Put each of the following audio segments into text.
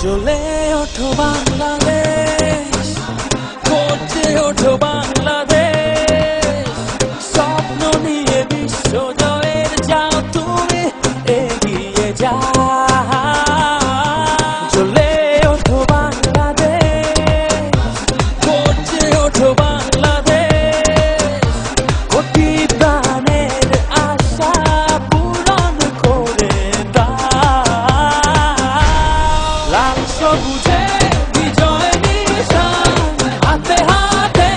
জ্বলে ওঠো বাংলাদেশ, গর্জে ওঠো বাংলাদেশ, স্বপ্ন নিয়ে বিশ্ব জয়ের যাও তুমি এগিয়ে যাও। জ্বলে ওঠো বাংলাদেশ, গর্জে ওঠো বাংলাদেশ, কোটি প্রাণের আশা পূরণ করে দাও। লাল সবুজে বিজয় নিশান হাতে হাতে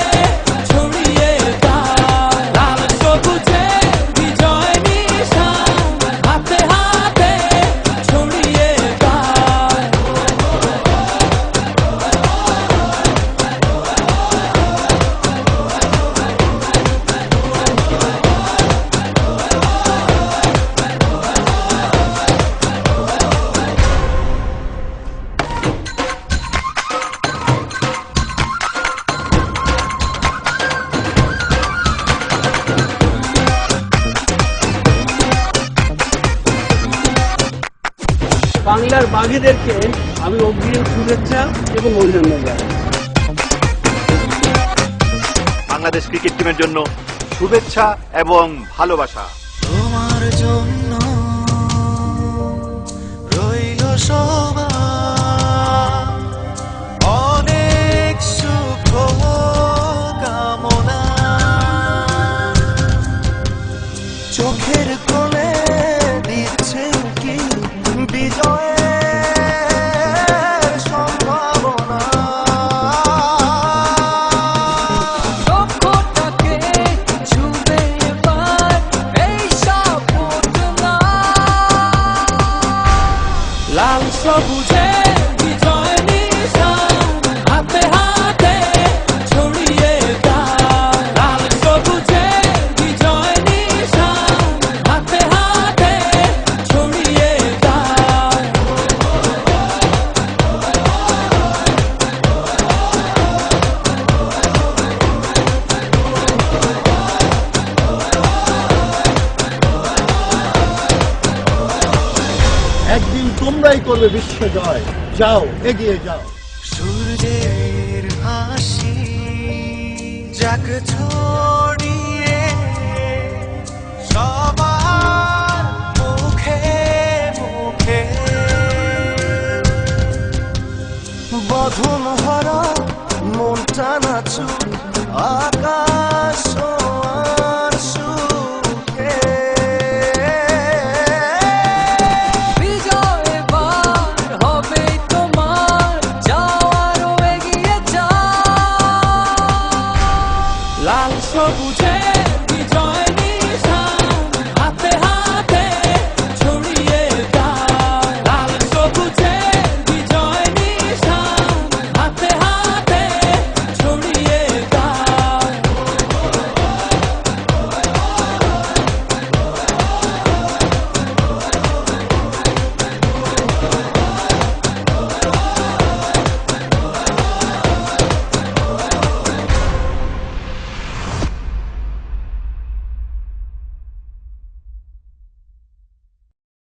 ছড়িয়ে দাও। লাল সবুজে বিজয় নিশান হাতে হাতে ছড়িয়ে দাও। বাংলার বাঘেদেরকে আমি অগ্রিম শুভেচ্ছা এবং অভিনন্দন জানাই। বাংলাদেশ ক্রিকেট টিমের জন্য শুভেচ্ছা এবং ভালোবাসা। তোমার জন্য রইল সবার অনেক সুখ কামনা। চোখের কোলে দিচ্ছে কি বিজয়ের সম্ভাবনা। লক্ষ্যটাকে ছুঁবে এবার এই সাপোর্টনা। লাল সবুজে বিজয় নিশান হাতে হাতে ছড়িয়ে দাও। লাল সবুজে বিজয় নিশান হাতে হাতে ছড়িয়ে দাও। একদিন তোমরাই করবে বিশ্ব জয়। যাও, এগিয়ে যাও। সূর্যের হাসি যাক ছড়িয়ে